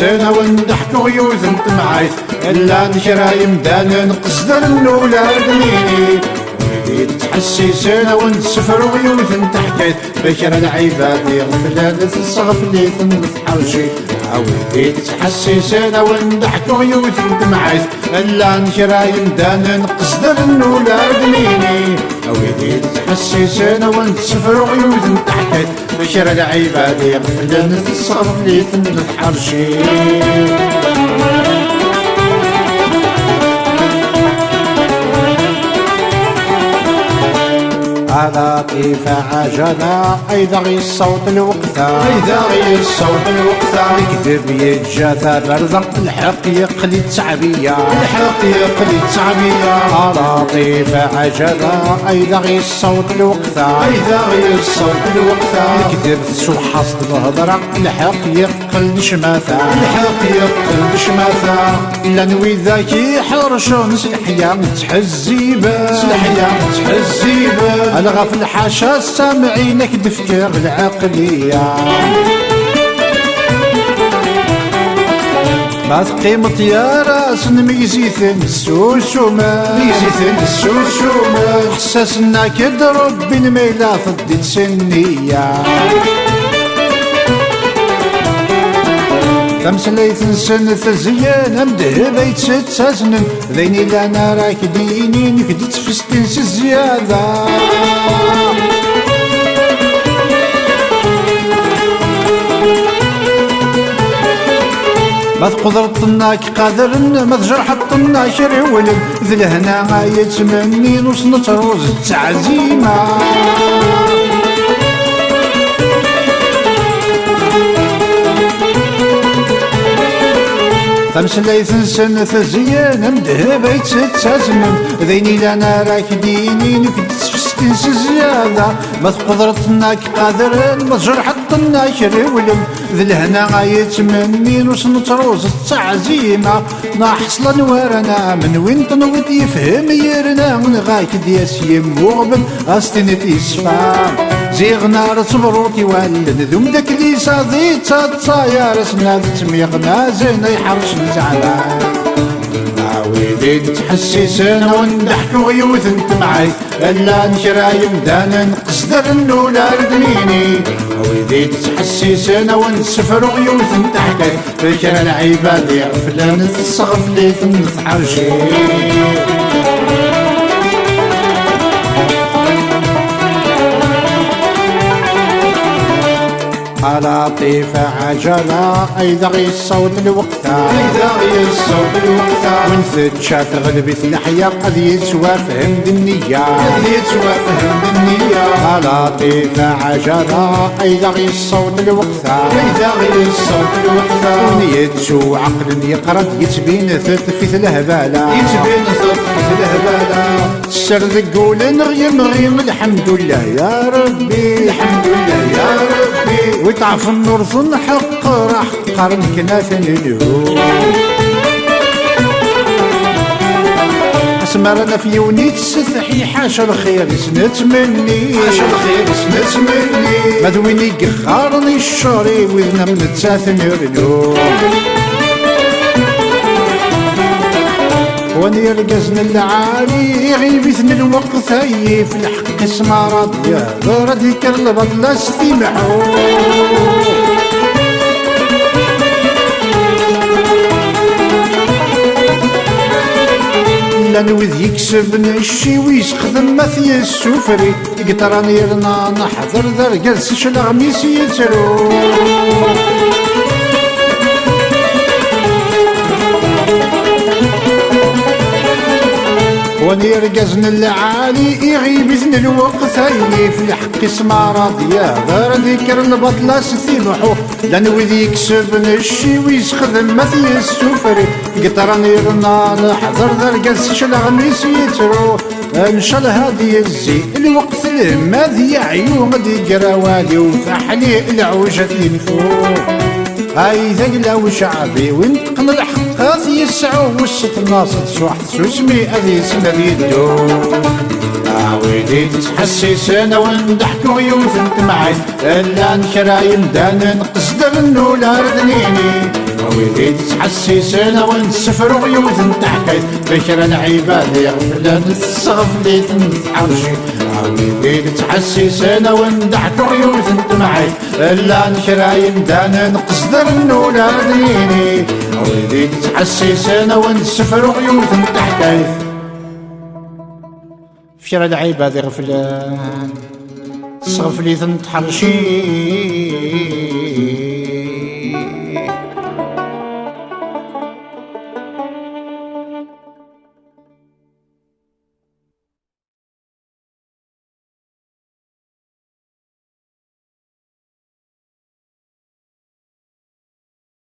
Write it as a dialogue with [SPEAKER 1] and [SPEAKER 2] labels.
[SPEAKER 1] تحسسنا ونضحكوا يوث معايث إلا نشرا يمدان نقصدر النولاد نيني وليدي تحسسنا ونسفروا يوث تحكيت بشر العباد يغفلان الصغف اللي تنفحرشي وليدي تحسسنا ونضحكوا يوث معايث إلا نشرا يمدان نقصدر النولاد نيني وليدي تحسسنا ونسفروا يوث تحكيت بشر العباد يغفلان الصغف اللي تنفحرشي لطيفة عجلة أيضا غي الصوت الوقتا أيضا غي الصوت الوقتا يكذب يتجاثى برزق الحق يقلي التعبية الحق يقلي التعبية لطيفة عجلة أيضا غي الصوت الوقتا أيضا غي الصوت الوقتا يكذب سوحص الهضرة الحق يقل شماثة الحق يقل شماثة إلا نوي ذاكي حرشون سلحيا متحزيبة سلحيا متحزيبة الغى في الحاشا سامعينك دفكر العقلية ما تقيمت يا راس ميزيثن السوسوما ميزيثن السوسوما حساسنا كضرب بين ميلا فضيت سنية تمسليت نسن تزيان مدهب يتساسن ذيني لانا راك ديني نكدت فستنس الزيادة ما تقدرتناك قادرن ما تجرحتنا شري ولد ذي الهنا ما يتمني نص نتروز التعزيمة تمسليت نسن تزيان مدهب يتساسن ذيني لانا راك ديني نكدت فستنس زيادة ما تقدرتناك قادرن ما تجرحتنا شري ولد ذي الهنا غايت مني نوص نتروز التعزيمة نحصل نوارنا من وين تنوض يفهم يرنا من غايك دياس يموغبن أستنت إسفام زيغ نار صبروتي والن ذوم داك لي صادي تصايا رسنا تميغنا زين يحرش نزعلان ويدي تحسسنا ونضحكوا غيوث معاي الا نشرا يمدان نقصدر النولاد نيني ويدي تحسسنا ونسفروا غيوث تحكي فكر العباد يغفلان الصغف اللي تنفحرشي لطيفة عجلة أيضا غي الصوت الوقتا أيضا غي الصوت الوقتا ونثت شات غلبت الحياة قد يتوافهم بالنية قد يتوافهم بالنية لطيفة عجلة أيضا غي الصوت الوقتا أيضا غي الصوت الوقتا ونيتسو عقل يقرد يتبين ثت في الهبالة يتبين ثت في الهبالة السر قول نغيم الحمد لله يا ربي الحمد لله يا ربي ويطعف النور ظن حق راح قرن كنافن الهو اسمرنا في يونيت ستحي حاشا الخير سنت مني حاشا الخير سنت مني مدويني قخارني الشوري وذنا من التاثن يرنو واني رقزنا العالي يغيبثن الوقت هاي في الحق اسمع راضية غردي كرلبط لا استمعوا لانوذ يكسب الشي ويسخدم مثي السفري قطران يرنا نحضر ذر جلس شلغميس يترو ونرقزن العالي يغيب إذن الوقت هاي في الحق اسمع راضية غير ذكر البطلة ستيمحو لان وذي يكسب الشي ويسخدم مثل السفري قطران يرنا نحضر ذا القلس شلغميس يترو ان شاء الله هادي الزي الوقت لما ذي عيون دي قراوالي وفحلي العوجة ينفو هاي ثقلة وشعبي وينتقن الحقات يسعو وسط الناصد سوحت سوسمي أذي سنة بيدو ويدي تحسسنا وندحكو يوث انت معي الا نشرا يمدان نقصدر النولار دنيني ويدي تحسسنا ونسفر غيوث نتحكي بكر العباد يغفلان الصغف لي تنتحرشي ويدي تحسسنا وندحك غيوث نتمعي إلا نكراين دانا نقصدر نولاديني ويدي تحسسنا ونسفر غيوث نتحكي بكر العباد يغفلان الصغف لي تنتحرشي